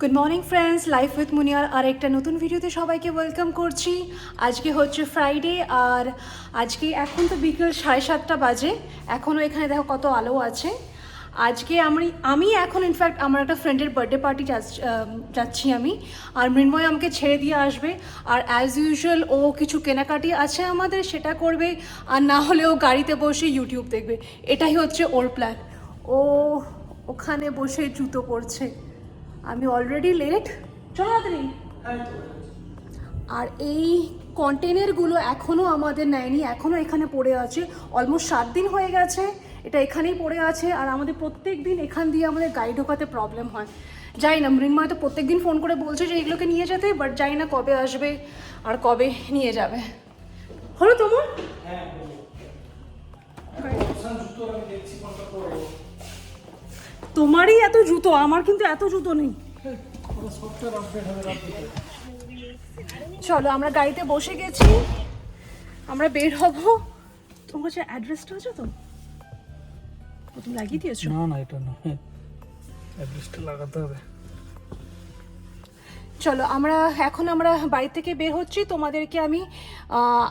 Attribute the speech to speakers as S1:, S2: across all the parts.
S1: Good morning friends, life with মুনিয়ার আর একটা নতুন ভিডিওতে সবাইকে ওয়েলকাম করছি। আজকে হচ্ছে ফ্রাইডে আর আজকে এখন তো বিকেল 7:30 বাজে, এখনও এখানে দেখো কত আলো আছে। আজকে আমি এখন ইনফ্যাক্ট আমার একটা ফ্রেন্ডের বার্থডে পার্টি যাচ্ছি আমি, আর মৃন্ময় আমাকে ছেড়ে দিয়ে আসবে। আর অ্যাজ ইউজুয়াল ও কিছু কেনাকাটি আছে আমাদের, সেটা করবে, আর না হলে ও গাড়িতে বসে ইউটিউব দেখবে। এটাই হচ্ছে ওর প্ল্যান। ও ওখানে বসে জুতো পরছে, আমি অলরেডি লেট। চলো তাড়াতাড়ি। আর এই কন্টেনারগুলো এখনও আমাদের নেয়নি, এখনও এখানে পড়ে আছে। অলমোস্ট 7 দিন হয়ে গেছে এটা এখানেই পড়ে আছে। আর আমাদের প্রত্যেক দিন এখান দিয়ে আমাদের গাড়ি ঢোকাতে প্রবলেম হয়। যাই না, মৃন্ময় তো প্রত্যেক দিন ফোন করে বলছে যে এগুলোকে নিয়ে যেতে, বাট যাই না কবে আসবে আর কবে নিয়ে যাবে। হলো তোমার? তোমারই এত জুতো, আমার কিন্তু এত জুতো নেই। চলো আমরা গাড়িতে বসে গেছি, আমরা বের হব। তোমার কাছে অ্যাড্রেসটা আছে তো? তুমি লাগিয়ে দিয়েছো?
S2: না এটা না, অ্যাড্রেসটা লাগাতে হবে।
S1: চলো এখন আমরা বাড়ি থেকে বের হচ্ছি। তোমাদেরকে আমি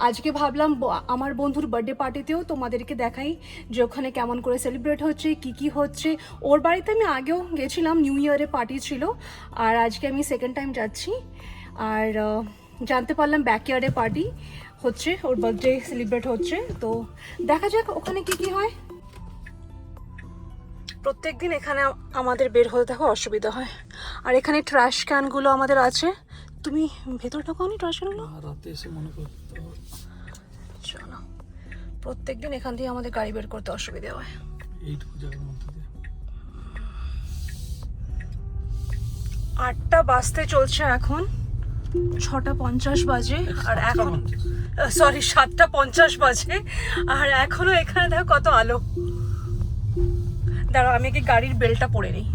S1: আজকে ভাবলাম আমার বন্ধুর বার্থডে পার্টিতেও তোমাদেরকে দেখাই যে ওখানে কেমন করে সেলিব্রেট হচ্ছে, কি হচ্ছে। ওর বাড়িতে আমি আগেও গেছিলাম, নিউ ইয়ারে পার্টি ছিল, আর আজকে আমি সেকেন্ড টাইম যাচ্ছি। আর জানতে পারলাম ব্যাকইয়ার্ডে পার্টি হচ্ছে, ওর বার্থডে সেলিব্রেট হচ্ছে। তো দেখা যাক ওখানে কি হয়। প্রত্যেক দিন এখানে আমাদের বের হতে দেখো অসুবিধা হয়। আর এখানে ট্র্যাশ ক্যানগুলো আমাদের আছে। তুমি ভেতর ঢোকাওনি ট্র্যাশ ক্যানগুলো?
S2: রাতে এসে মনে করতে হবে।
S1: চলো, প্রত্যেক দিন এখান দিয়ে আমাদের গাড়ি বের করতে অসুবিধা হয়।
S2: এইটুকু জায়গার মধ্যে দিয়ে
S1: 8টা বাজতে চলছে, এখন 6:50 বাজে। আর এখন 7:50 বাজে, আর এখনো এখানে দেখো কত আলো। দাঁড়াও, আমি কি গাড়ির বেলটা পরে নিই।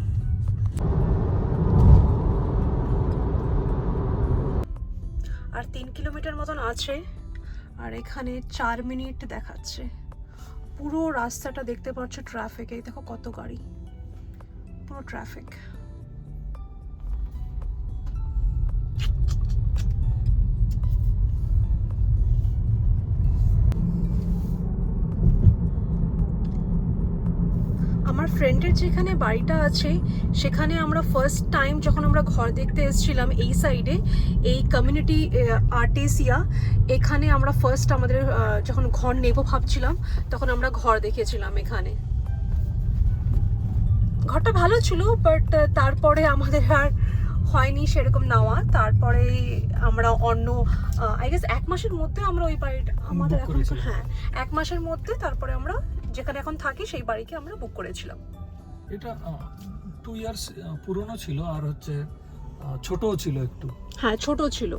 S1: আর 3 কিলোমিটার মতন আছে, আর এখানে 4 মিনিট দেখাচ্ছে। পুরো রাস্তাটা দেখতে পাচ্ছ ট্রাফিক, এই দেখো কত গাড়ি, পুরো ট্রাফিক। আমার ফ্রেন্ডের যেখানে বাড়িটা আছে সেখানে আমরা ফার্স্ট টাইম যখন আমরা ঘর দেখতে এসেছিলাম এই সাইডে, এই কমিউনিটি আর্টেসিয়া, এখানে আমরা ফার্স্ট আমাদের যখন ঘর নেব ভাবছিলাম তখন আমরা ঘর দেখেছিলাম এখানে। ঘরটা ভালো ছিল, বাট তারপরে আমাদের আর হয়নি সেরকম নেওয়া। তারপরে আমরা অন্য আই গেস 1 মাসের মধ্যে আমরা ওই বাড়িটা আমাদের এখন, হ্যাঁ 1 মাসের মধ্যে তারপরে আমরা যেখানে এখন থাকি সেই বাড়িকে আমরা বুক করেছিলাম।
S2: এটা 2 ইয়ার্স পুরনো ছিল, আর হচ্ছে ছোটও ছিল একটু।
S1: হ্যাঁ ছোট ছিল।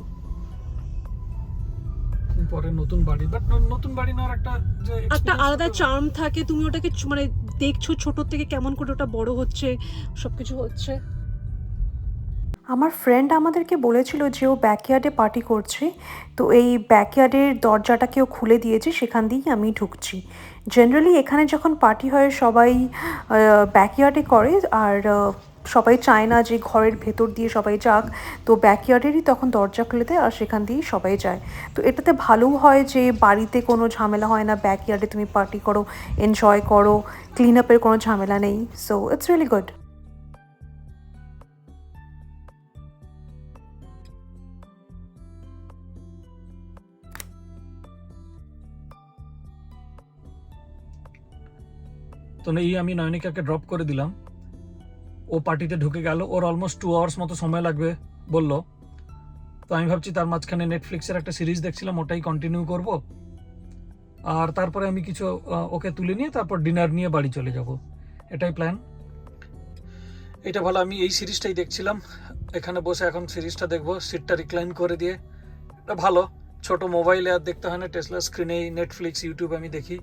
S2: পরে নতুন বাড়ি, বাট নতুন বাড়ি না, একটা যে
S1: একটা আলাদা চার্ম থাকে, তুমি ওটাকে মানে দেখছো ছোট থেকে কেমন করে ওটা বড় হচ্ছে, সবকিছু হচ্ছে। আমার ফ্রেন্ড আমাদেরকে বলেছিল যে ও ব্যাকইয়ার্ডে পার্টি করছে, তো এই ব্যাকইয়ার্ডের দরজাটাকেও খুলে দিয়েছে, সেখান দিয়েই আমি ঢুকছি। জেনারেলি এখানে যখন পার্টি হয় সবাই ব্যাকইয়ার্ডে করে, আর সবাই চায় না যে ঘরের ভেতর দিয়ে সবাই যাক, তো ব্যাকইয়ার্ডেরই তখন দরজা খুলে দেয় আর সেখান দিয়েই সবাই যায়। তো এটাতে ভালোও হয় যে বাড়িতে কোনো ঝামেলা হয় না, ব্যাকইয়ার্ডে তুমি পার্টি করো, এনজয় করো, ক্লিন আপের কোনো ঝামেলা নেই। So it's really good.
S2: তো এই আমি নয়নিকাকে ড্রপ করে দিলাম, ও পার্টিতে ঢুকে গেল। ওর অলমোস্ট 2 আওয়ার্স মতো সময় লাগবে বললো। তো আমি ভাবছি তার মাঝখানে নেটফ্লিক্সের একটা সিরিজ দেখছিলাম, ওটাই কন্টিনিউ করব। আর তারপরে আমি কিছু ওকে তুলে নিয়ে তারপর ডিনার নিয়ে বাড়ি চলে যাব, এটাই প্ল্যান। এটা ভালো, আমি এই সিরিজটাই দেখছিলাম, এখানে বসে এখন সিরিজটা দেখবো সিটটা রিক্লাইন করে দিয়ে। এটা ভালো, ছোট মোবাইলে আর দেখতে হয় না, টেসলা স্ক্রিনেই নেটফ্লিক্স ইউটিউব আমি দেখি।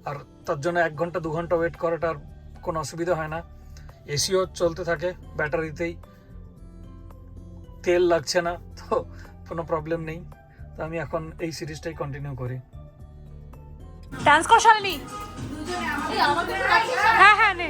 S2: আর তার জন্য 1 ঘন্টা 2 ঘন্টা ওয়েট করাটার কোনো অসুবিধা হয় না। এসিও চলতে থাকে ব্যাটারিতেই, তেল লাগছে না, তো কোনো প্রবলেম নেই। তো আমি এখন এই সিরিজটাই কন্টিনিউ করি।
S1: ডান্স কর শালিনী। হ্যাঁ নে।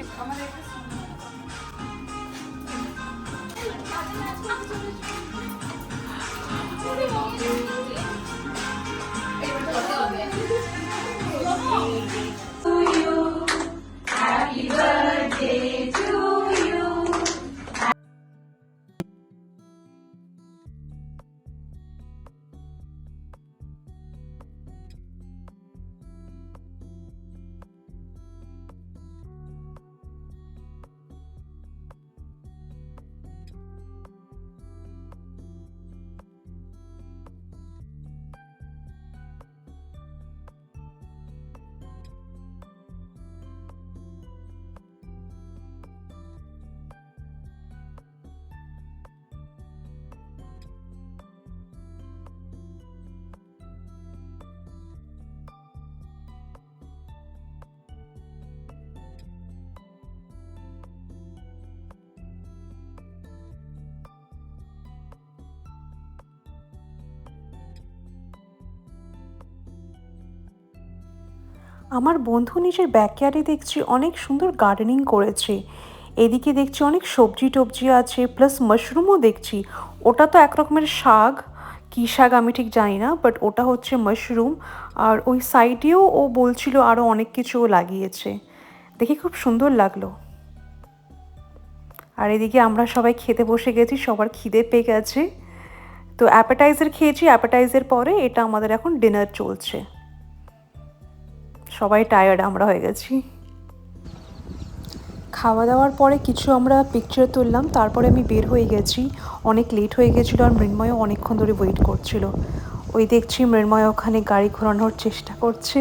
S1: আমার বন্ধু নিজের ব্যাকয়ার্ডে দেখছি অনেক সুন্দর গার্ডেনিং করেছে। এদিকে দেখছি অনেক সবজি টবজি আছে, প্লাস মাশরুমও দেখছি। ওটা তো এক রকমের শাক, কী শাক আমি ঠিক জানি না, বাট ওটা হচ্ছে মাশরুম। আর ওই সাইডেও ও বলছিল আরও অনেক কিছু ও লাগিয়েছে, দেখে খুব সুন্দর লাগলো। আর এদিকে আমরা সবাই খেতে বসে গেছি, সবার খিদে পেয়ে গেছে। তো অ্যাপেটাইজার খেয়েছি, অ্যাপেটাইজার পরে এটা আমাদের এখন ডিনার চলছে। সবাই টায়ার্ড আমরা হয়ে গেছি। খাওয়া দাওয়ার পরে কিছু আমরা পিকচার তুললাম, তারপরে আমি বের হয়ে গেছি। অনেক লেট হয়ে গেছিলো আর মৃন্ময় অনেকক্ষণ ধরে ওয়েট করছিল। ওই দেখছি মৃন্ময় ওখানে গাড়ি ঘোরানোর চেষ্টা করছে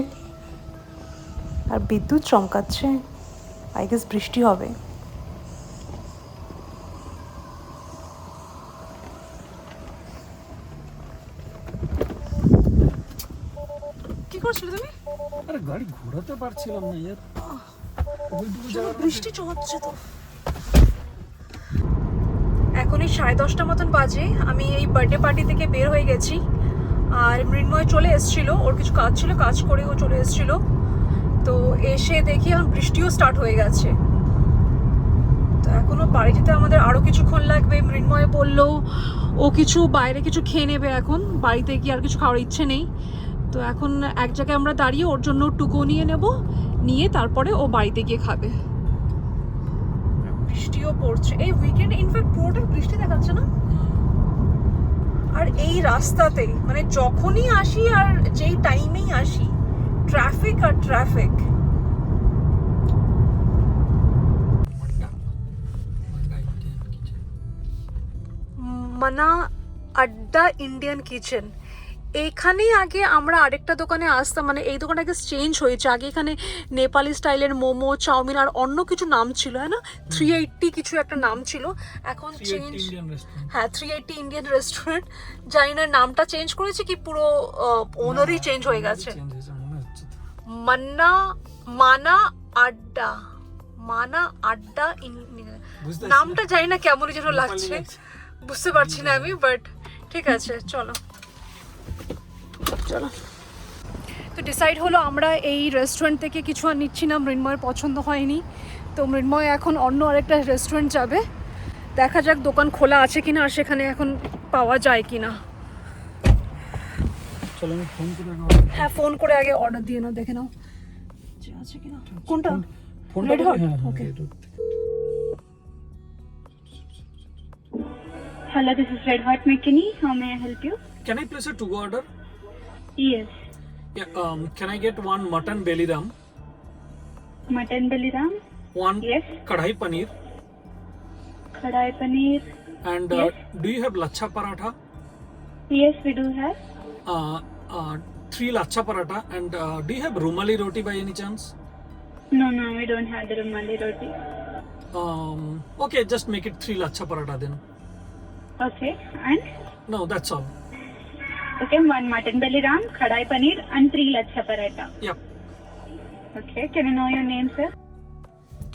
S1: আর বিদ্যুৎ চমকাচ্ছে। আই গেস বৃষ্টি হবে। কি করছিলে তুমি?
S2: আরে গাড়ি ঘোরাতে পারছিলাম না यार, ওইটুকু জায়গা
S1: বৃষ্টি চলছে তো। এখনই 10:30 মতন বাজে। আমি এই বার্থডে পার্টি থেকে বের হয়ে গেছি আর মৃন্ময় চলে এসেছিল, ওর কিছু কাজ ছিল, কাজ করে ও চলে এসেছিল। তো এসে দেখি এখন বৃষ্টিও স্টার্ট হয়ে গেছে। তো এখনও বাড়ি যেতে আমাদের আরও কিছুক্ষণ লাগবে। মৃন্ময় বললো ও কিছু বাইরে কিছু খেয়ে নেবে, এখন বাড়িতে গিয়ে আর কিছু খাওয়ার ইচ্ছে নেই। তো এখন এক জায়গায় আমরা দাঁড়িয়ে ওর জন্য টুকো নিয়ে নেব, নিয়ে তারপরে ও বাড়িতে গিয়ে খাবে। বৃষ্টিও পড়ছে এই উইকেন্ডে, ইনফ্যাক্ট পুরোটা বৃষ্টি দেখাচ্ছে না। আর এই রাস্তাতে মানে যখনই আসি আর যেই টাইমেই আসি, ট্রাফিক আর ট্রাফিক। মানা আড্ডা ইন্ডিয়ান কিচেন, এইখানেই আগে আমরা আরেকটা দোকানে আসতাম, মানে এই দোকানটা আগে চেঞ্জ হয়েছে। আগে এখানে নেপালি স্টাইলের মোমো, চাউমিন আর অন্য কিছু নাম ছিল, হ্যাঁ না, 380 কিছু একটা নাম ছিল। এখন চেঞ্জ, হ্যাঁ 380 ইন্ডিয়ান রেস্টুরেন্ট। জানি না নামটা চেঞ্জ করেছে কি পুরো ওনারই চেঞ্জ হয়ে গেছে। মানা আড্ডা, মানা আড্ডা নামটা জানি না, কেমনই যেন লাগছে, বুঝতে পারছি না আমি, বাট ঠিক আছে চলো। তো ডিসাইড হলো আমরা এই রেস্টুরেন্ট থেকে কিছু আর নিচ্ছি না, মৃন্ময়ের পছন্দ হয়নি। তো মৃন্ময় এখন অন্য আরেকটা রেস্টুরেন্ট যাবে, দেখা যাক দোকান খোলা আছে কিনা আর সেখানে এখন পাওয়া যায় কিনা।
S2: চলো আমি ফোন করে,
S1: হ্যাঁ ফোন করে আগে অর্ডার দিয়ে নাও, দেখে নাও যে আছে কিনা। কোনটা?
S2: ফোনটা
S1: red hot,
S2: okay.
S3: Hello, this is Red Hot McKinney. How may I help you?
S2: Can I place a to-go order?
S3: Yes.
S2: Yeah, can I get one mutton belly ram,
S3: Mutton belly ram,
S2: one
S3: Yes.
S2: kadhai paneer,
S3: kadai paneer.
S2: and
S3: Yes.
S2: do you have lachha paratha?
S3: Yes, we do have.
S2: 3 lachha paratha, and do you have rumali roti by any chance?
S3: No, we don't have the rumali roti.
S2: Okay, just make it 3 lachha paratha then.
S3: Okay, and
S2: No, that's all.
S3: okay, one mutton belly ram, kadai paneer, and 3 lachha paratha.
S2: Yep.
S3: Okay, can I know your name, sir?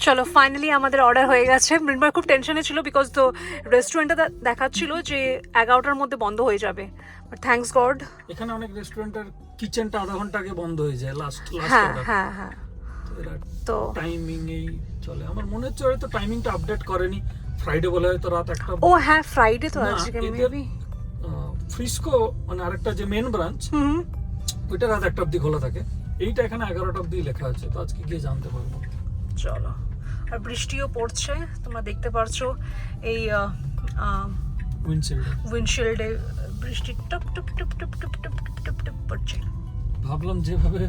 S1: চলো finally আমাদের order হয়ে গেছে। মৃন্ময় খুব টেনশনে ছিল because তো রেস্টুরেন্টটা দেখাচ্ছিল যে 11টার মধ্যে বন্ধ হয়ে যাবে, বাট থ্যাঙ্কস গড।
S2: এখানে অনেক রেস্টুরেন্টের কিচেনটা আধা ঘন্টা আগে বন্ধ হয়ে যায় লাস্ট
S1: হ্যাঁ
S2: অর্ডার।
S1: হ্যাঁ হ্যাঁ। তো
S2: টাইমিং এই চলে, আমার মনে হচ্ছে হয়তো টাইমিংটা আপডেট করেনি, ফ্রাইডে বলে হয়তো রাত 1টা।
S1: ও হ্যাঁ ফ্রাইডে তো
S2: না,
S1: আজকে
S2: এদের-
S1: মেবি।
S2: ফ্রিস্কো মানে আরেকটা যে মেন ব্রাঞ্চ,
S1: হুম
S2: ওইটা রাত 1টা অবধি খোলা থাকে, এইটা এখানে 11টা অবধি লেখা আছে, তো আজকে গিয়ে জানতে পারবো।
S1: চলো। আর বৃষ্টিও পড়ছে, তোমরা দেখতে পারছো এই উইন্ডশিল্ডে বৃষ্টি top top top top top top top top পড়ছে।
S2: ভাবলাম যেভাবে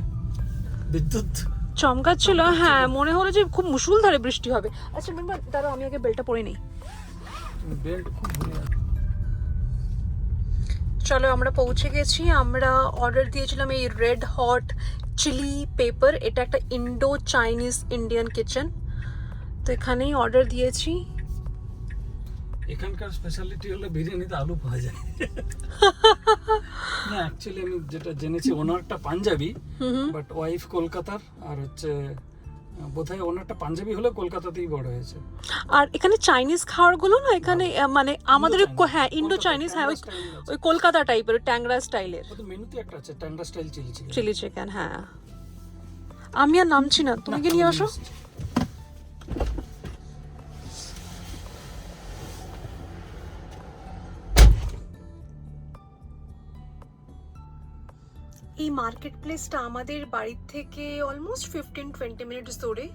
S2: বিদ্যুৎ
S1: চমকাচ্ছিল, হ্যাঁ মনে হলো যে খুব মুষলধারে বৃষ্টি হবে। আচ্ছা মেম্বার দাঁড়াও, আমি আগে বেলটা পরে নেই।
S2: বেল্ট খুব ভরে আছে।
S1: চলো আমরা পৌঁছে গেছি। আমরা অর্ডার দিয়েছিলাম এই রেড হট চিলি পেপার, এটা একটা ইন্ডো চাইনিজ ইন্ডিয়ান কিচেন। তো এখানেই অর্ডার দিয়েছি।
S2: এখানকার স্পেশালিটি হলো বিরিয়ানিতে আলু পাওয়া যায় না, অ্যাকচুয়ালি আমি যেটা জেনেছি ওনারটা পাঞ্জাবি, বাট ওয়াইফ কলকাতার, আর হচ্ছে বোধহয় ওনারটা পাঞ্জাবি হলে কলকাতাতেই বড় হয়েছে।
S1: আর এখানে চাইনিজ খাবারগুলো না এখানে মানে আমাদের হ্যাঁ ইন্ডো চাইনিজ, হ্যাঁ ওই কলকাতা টাইপের ট্যাংরা স্টাইলের।
S2: মেনুতে একটা আছে Tangra style chilli chicken.
S1: Chilli chicken, হ্যাঁ। আমি আর নামছি না, তুমি কি নিয়ে আসো। এই মার্কেট প্লেসটা আমাদের বাড়ির থেকে অলমোস্ট 15-20 মিনিটস দূরে।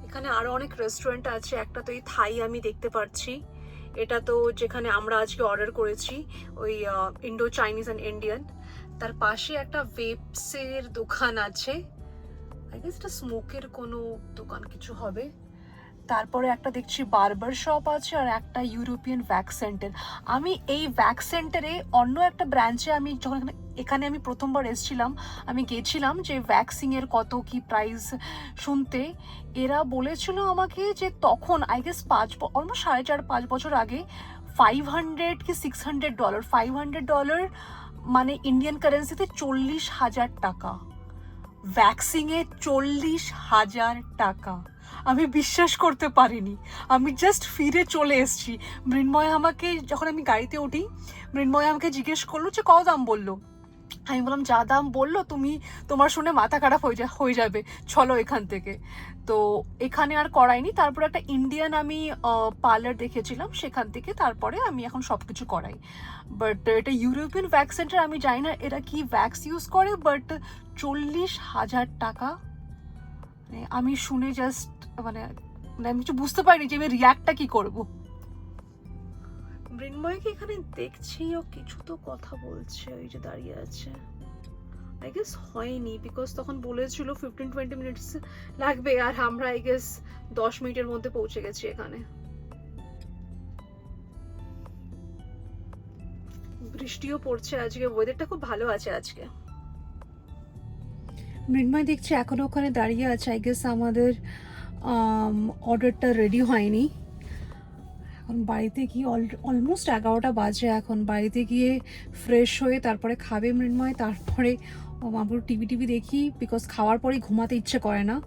S1: এখানে আরো অনেক রেস্টুরেন্ট আছে, একটা তো এই থাই আমি দেখতে পাচ্ছি, এটা তো যেখানে আমরা আজকে অর্ডার করেছি ওই ইন্ডো চাইনিজ অ্যান্ড ইন্ডিয়ান। তার পাশে একটা ভেপসের দোকান আছে, আই গেস এটা স্মোকের কোনো দোকান কিছু হবে। তারপরে একটা দেখছি বারবার শপ আছে আর একটা ইউরোপিয়ান ভ্যাক্স সেন্টার। আমি এই ভ্যাক্স সেন্টারে অন্য একটা ব্রাঞ্চে আমি যখন এখানে আমি প্রথমবার এসেছিলাম, আমি গেছিলাম যে ভ্যাক্সিং এর কত কি প্রাইস শুনতে। এরা বলেছিল আমাকে যে তখন আই গেস অলমোস্ট 4.5-5 বছর আগে $500 কি $600, $500 মানে ইন্ডিয়ান কারেন্সিতে 40,000 টাকা। ভ্যাক্সিংয়ে 40,000 টাকা, আমি বিশ্বাস করতে পারিনি। আমি জাস্ট ফিরে চলে এসেছি। মৃন্ময় আমাকে, যখন আমি গাড়িতে উঠি, মৃন্ময় আমাকে জিজ্ঞেস করলো যে কত দাম বললো। আমি বললাম যা দাম বললো তোমার শুনে মাথা খারাপ হয়ে যাবে, চলো এখান থেকে। তো এখানে আর করাইনি। তারপরে একটা ইন্ডিয়ান আমি পার্লার দেখেছিলাম, সেখান থেকে তারপরে আমি এখন সব কিছু করাই। বাট এটা ইউরোপিয়ান ভ্যাক্স সেন্টার, আমি জানি না এরা কি ভ্যাক্স ইউজ করে, বাট 40,000 টাকা আমি শুনে জাস্ট মানে আমি কিছু বুঝতে পারিনি যে আমি রিয়াক্টটা কি করব। মৃন্ময়কে এখানে দেখছি, ও কিছু তো কথা বলছে, ওই যে দাঁড়িয়ে আছে। আই গেস হয়নি, বিকজ তখন বলেছিল 15-20 মিনিটস লাগবে, আর আমরা আই গেস 10 মিনিটের মধ্যে পৌঁছে গেছি এখানে। বৃষ্টিও পড়ছে আজকে, ওয়েদারটা খুব ভালো আছে আজকে। মৃন্ময় দেখছি এখনো ওখানে দাঁড়িয়ে আছে, আই গেস আমাদের অর্ডারটা রেডি হয়নি। এখন বাড়িতে গিয়ে অলমোস্ট 11টা বাজে, এখন বাড়িতে গিয়ে ফ্রেশ হয়ে তারপরে খাবে মৃন্ময়, তারপরে আমরা টিভি দেখি, বিকজ খাওয়ার পরেই ঘুমাতে ইচ্ছে করে না।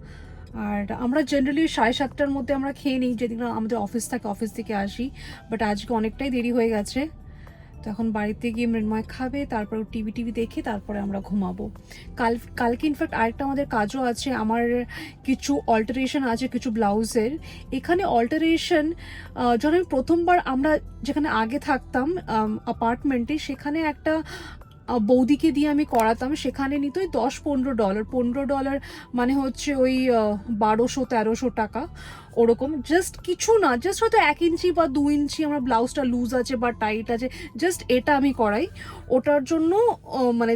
S1: আর আমরা জেনারেলি 7:30টার মধ্যে আমরা খেয়ে নিই, যেদিন আমাদের অফিস থাকে, অফিস থেকে আসি। বাট আজকে অনেকটাই দেরি হয়ে গেছে, তো এখন বাড়িতে গিয়ে মৃন্ময় খাবে, তারপরে টিভি দেখে তারপরে আমরা ঘুমাবো। কালকে ইনফ্যাক্ট আরেকটা আমাদের কাজও আছে, আমার কিছু অল্টারেশন আছে কিছু ব্লাউজের। এখানে অল্টারেশন যখন আমি প্রথমবার আমরা যেখানে আগে থাকতাম অ্যাপার্টমেন্টে, সেখানে একটা বৌদিকে দিয়ে আমি করাতাম, সেখানে নিত ওই $10-15। $15 মানে হচ্ছে ওই 1200-1300 টাকা ওরকম। জাস্ট কিছু না, জাস্ট হয়তো 1 ইঞ্চি বা 2 ইঞ্চি আমার ব্লাউজটা লুজ আছে বা টাইট আছে, জাস্ট এটা আমি করাই। ওটার জন্য মানে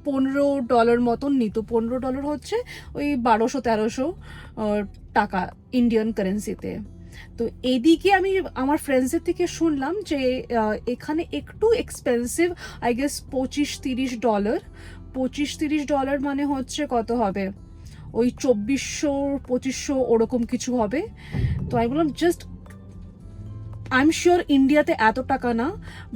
S1: $15 মতন নিত। $15 হচ্ছে ওই 1200-1300 টাকা ইন্ডিয়ান কারেন্সিতে। তো এদিকে আমি আমার ফ্রেন্ডসদের থেকে শুনলাম যে এখানে একটু এক্সপেন্সিভ, আই গেস $25-30 মানে হচ্ছে কত হবে, ওই 2400-2500 ওরকম কিছু হবে। তো আমি বললাম জাস্ট আই এম শিওর ইন্ডিয়াতে এত টাকা না,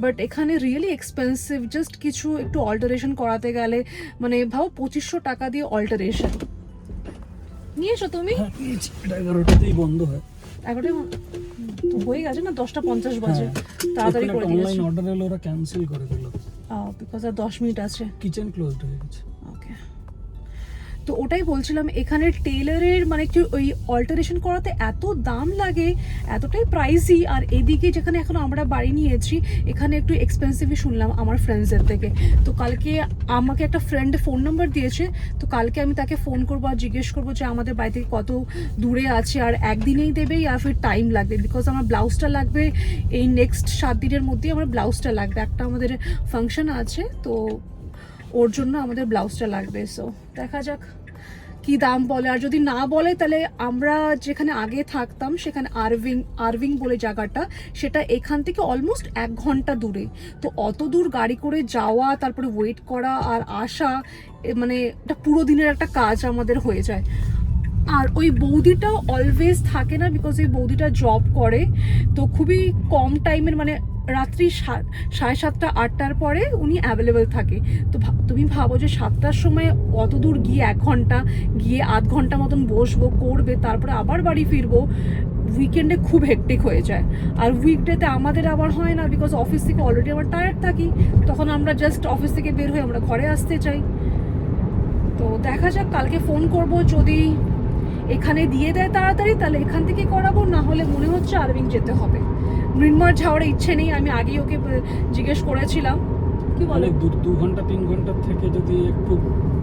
S1: বাট এখানে রিয়েলি এক্সপেন্সিভ। জাস্ট কিছু একটু অল্টারেশন করাতে গেলে মানে ভাবো 2500 টাকা দিয়ে অল্টারেশন। নিয়েছো তুমি?
S2: এটা 11টাতেই বন্ধ হয়।
S1: 11টায় তো হয়ে গেছে না, 10:50 বাজে, তাড়াতাড়ি করে দিয়েছি।
S2: অনলাইন অর্ডার এলো, ওরা ক্যান্সেল করে দিল
S1: বিকজ আর 10 মিনিট আছে।
S2: কিচেন ক্লোজড হয়ে গেছে।
S1: ওকে, তো ওটাই বলছিলাম, এখানে টেলারের মানে একটু ওই অল্টারেশন করাতে এত দাম লাগে, এতটাই প্রাইসি। আর এদিকে যেখানে এখন আমরা বাড়ি নিয়েছি, এখানে একটু এক্সপেন্সিভই শুনলাম আমার ফ্রেন্ডসের থেকে। তো কালকে আমাকে একটা ফ্রেন্ড ফোন নাম্বার দিয়েছে, তো কালকে আমি তাকে ফোন করবো আর জিজ্ঞেস করবো যে আমাদের বাড়ি থেকে কত দূরে আছে, আর একদিনেই দেবে আর ফির টাইম লাগবে, বিকজ আমার ব্লাউজটা লাগবে এই নেক্সট 7 দিনের মধ্যেই আমার ব্লাউজটা লাগবে। একটা আমাদের ফাংশন আছে, তো ওর জন্য আমাদের ব্লাউজটা লাগবে। সো দেখা যাক কি দাম বলে, আর যদি না বলে তাহলে আমরা যেখানে আগে থাকতাম সেখানে আরভিং বলে জায়গাটা, সেটা এখান থেকে অলমোস্ট 1 ঘন্টা দূরে। তো অত দূর গাড়ি করে যাওয়া, তারপরে ওয়েট করা আর আসা, মানে এটা পুরো দিনের একটা কাজ আমাদের হয়ে যায়। আর ওই বৌদিটাও অলওয়েজ থাকে না, বিকজ ওই বৌদিটা জব করে, তো খুবই কম টাইমের, মানে রাত্রি 7:30-8টার পরে উনি অ্যাভেলেবেল থাকে। তো তুমি ভাবো যে 7টার সময় অত দূর গিয়ে 1 ঘন্টা গিয়ে 8 ঘন্টা মতন বসবো, করবে, তারপরে আবার বাড়ি ফিরবো। উইকেন্ডে খুব হেক্টিক হয়ে যায়। আর উইকডেতে আমাদের আবার হয় না, বিকজ অফিস থেকে অলরেডি আমরা টায়ার্ড থাকি, তখন আমরা জাস্ট অফিস থেকে বের হয়ে আমরা ঘরে আসতে চাই। তো দেখা যাক, কালকে ফোন করব, যদি এখানে দিয়ে দেয় তাড়াতাড়ি তাহলে এখান থেকে করাবো, না হলে মনে হচ্ছে আরবিং যেতে হবে। মৃন্ময়ের যাওয়ার ইচ্ছে নেই, আমি আগেই ওকে জিজ্ঞেস করেছিলাম। কি বলে,
S2: 2 ঘন্টা 3 ঘন্টার থেকে যদি একটু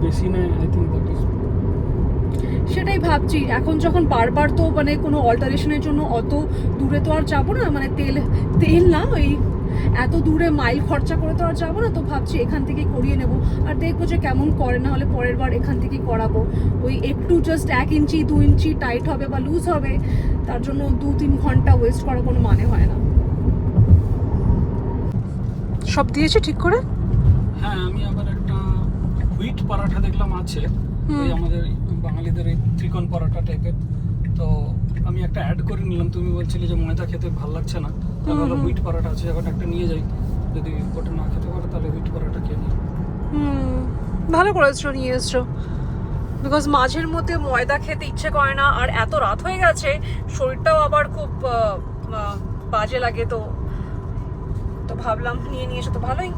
S2: বেশি নেয়, আই থিঙ্ক দ্যাট ইজ,
S1: সেটাই ভাবছি। এখন যখন বারবার তো মানে কোনো অল্টারেশনের জন্য অত দূরে তো আর যাবো না, মানে তেল না, ওই এত দূরে মাইল খরচা করে তো আর যাবো না। তো ভাবছি এখান থেকেই করিয়ে নেব, আর দেখবো যে কেমন করে, না হলে পরের বার এখান থেকেই করাবো। ওই একটু জাস্ট 1 ইঞ্চি 2 ইঞ্চি টাইট হবে বা লুজ হবে, তার জন্য 2-3 ঘন্টা ওয়েস্ট করার কোনো মানে হয় না। সব দিয়েছে ঠিক করে?
S2: হ্যাঁ, আমি আবার একটা হুইট পরাঠা দেখলাম আছে, ওই আমাদের বাঙালিদের এই ত্রিকোণ পরাঠা টাইপের, তো আমি একটা অ্যাড করে নিলাম। তুমি বলছিলে যে ময়দা খেতে ভালো লাগছে না, তাহলে হুইট পরাঠা আছে, যখন একটা নিয়ে যাই, যদি ওটা না খেতে পারে তাহলে হুইট পরাঠা খেয়ে নিই।
S1: ভালো করেছো, নিয়ে এসছো। বিকজ মাঝের মধ্যে ময়দা খেতে ইচ্ছে করে না, আর এত রাত হয়ে গেছে, শরীরটাও আবার খুব বাজে লাগে, তো ভাবলাম নিয়ে এসো তো ভালোই।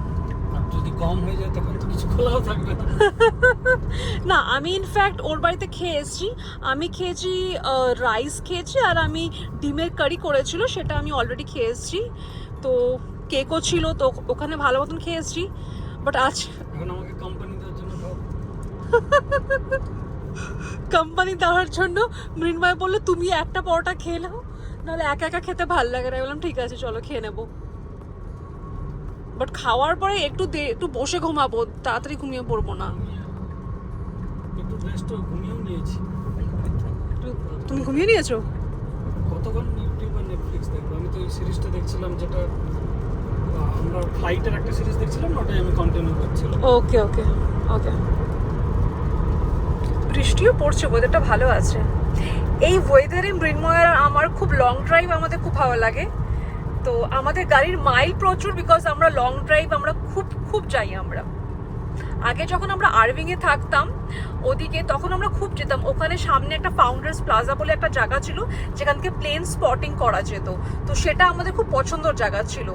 S2: আর যদি কম হয়ে যায় তখন তো কিছু খোলাও থাকবে না।
S1: না, আমি ইনফ্যাক্ট ওর বাড়িতে খেয়ে এসেছি। আমি খেয়েছি রাইস খেয়েছি, আর আমি ডিমের কারি করেছিল, সেটা আমি অলরেডি খেয়ে এসেছি। তো কেকও ছিল, তো ওখানে ভালো মতন খেয়ে এসেছি। বাট আজ
S2: এখন আমাকে কোম্পানি দেওয়ার জন্য
S1: কোম্পানি দেওয়ার জন্য মৃন্ময় বললো তুমি একটা পরোটা খেয়ে নাও, নাহলে একা একা খেতে ভালো লাগে না। বললাম ঠিক আছে, চলো খেয়ে নেবো। বাট খাওয়ার পরে একটু বসে ঘুমাবো, তাড়াতাড়ি ঘুমিয়ে পড়বো না।
S2: একটু রেস্ট ঘুমিয়েও নিয়েছি।
S1: তুমি ঘুমিয়ে নিয়েছো?
S2: কতক্ষণ ইউটিউব আর নেটফ্লিক্স দেখবো? আমি তো এই সিরিজটা দেখছিলাম, যেটা আমরা ফ্লাইটের একটা সিরিজ দেখছিলাম, ওটাই আমি কন্টিনিউ করছিলাম।
S1: ওকে ওকে ওকে। বৃষ্টিও পড়ছে, ওয়েদারটা ভালো আছে। এই ওয়েদারে মৃন্ময় আর আমার খুব লং ড্রাইভ আমাদের খুব ভালো লাগে। তো আমাদের গাড়ির মাইল প্রচুর, বিকজ আমরা লং ড্রাইভ আমরা খুব যাই। আমরা আগে যখন আমরা আরভিংয়ে থাকতাম ওদিকে, তখন আমরা খুব যেতাম। ওখানে সামনে একটা ফাউন্ডার্স প্লাজা বলে একটা জায়গা ছিল, যেখান থেকে প্লেন স্পটিং করা যেত। তো সেটা আমাদের খুব পছন্দের জায়গা ছিল,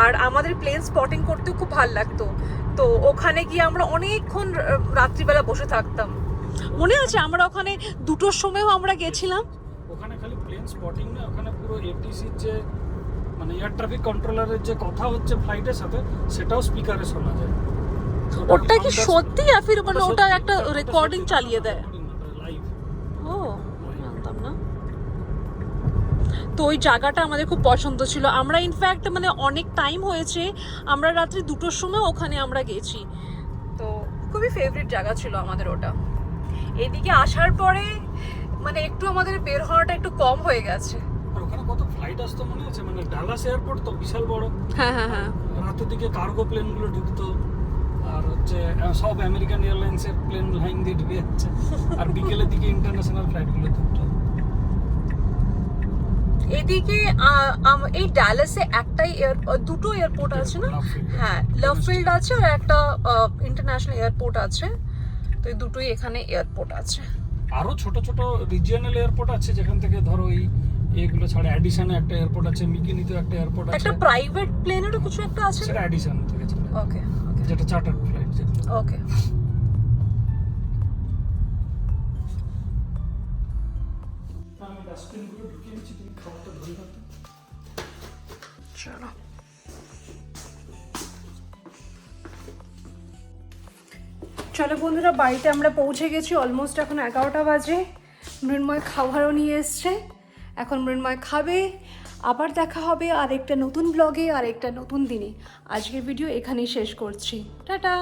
S1: আর আমাদের প্লেন স্পটিং করতেও খুব ভালো লাগতো। তো ওখানে গিয়ে আমরা অনেকক্ষণ রাত্রিবেলা বসে থাকতাম। মনে আছে আমরা ওখানে 2টোর সময়ও আমরা গেছিলাম।
S2: ওখানে খালি প্লেন স্পটিং না, ওখানে পুরো এটিসির যে মানে এয়ার ট্রাফিক কন্ট্রোলারের যে কথা হচ্ছে ফ্লাইটের সাথে, সেটাও স্পিকারে শোনা যায়।
S1: ওটা কি সত্যি, আর ফির মানে ওটা একটা রেকর্ডিং চালিয়ে দেয়?
S2: লাইভ।
S1: ও, জানতাম না। তো ওই জায়গাটা আমাদের খুব পছন্দ ছিল। আমরা ইনফ্যাক্ট মানে অনেক টাইম হয়েছে, আমরা রাত্রি 2টোর সময় ওখানে আমরা গেছি। তো খুবই ফেভারিট জায়গা ছিল আমাদের ওটা। এদিকে আসার পরে মানে একটু আমাদের বের হওয়াটা একটু কম হয়ে গেছে।
S2: আর ওখানে কত ফ্লাইট আসতো মনে আছে, মানে ডালাস এয়ারপোর্ট তো বিশাল বড়।
S1: হ্যাঁ হ্যাঁ হ্যাঁ।
S2: রাতের দিকে কার্গো প্লেনগুলো ঢুকতো, আর হচ্ছে সব আমেরিকান এয়ারলাইন্সের প্লেন লাইন দিয়ে ঢুকে যাচ্ছে, আর বিকেলের দিকে ইন্টারন্যাশনাল ফ্লাইটগুলো ঢুকতো।
S1: এদিকে এই ডালাসে দুটো এয়ারপোর্ট আছে না? হ্যাঁ, লাভফিল্ড আছে আর একটা ইন্টারন্যাশনাল এয়ারপোর্ট আছে। তো এই দুটোই এখানে এয়ারপোর্ট আছে।
S2: আরো ছোট ছোট রিজিয়নাল এয়ারপোর্ট আছে, যেখান থেকে ধরো এগুলো ছাড়া অ্যাডিশনে একটা এয়ারপোর্ট আছে, মিকিনিতেও একটা এয়ারপোর্ট আছে।
S1: একটা প্রাইভেট প্লেনেরও কিছু একটা আছে,
S2: সেটা অ্যাডিশন থেকে চলে।
S1: ওকে
S2: যেটা চার্টার ফ্লাইট যেগুলো।
S1: ওকে।
S2: আমি ডাস্টবিনগুলো ঢুকিয়ে নিচ্ছি, তুমি খাবারটা ধরে রাখো।
S1: চলো। চলো বন্ধুরা, বাড়িতে আমরা পৌঁছে গেছি। অলমোস্ট এখন 11টা বাজে। মৃন্ময় খাবারও নিয়ে এসছে, এখন মৃন্ময় খাবে। আবার দেখা হবে আরেকটা নতুন ব্লগে, আরেকটা নতুন দিনে। আজকের ভিডিও এখানেই শেষ করছি। টাটা।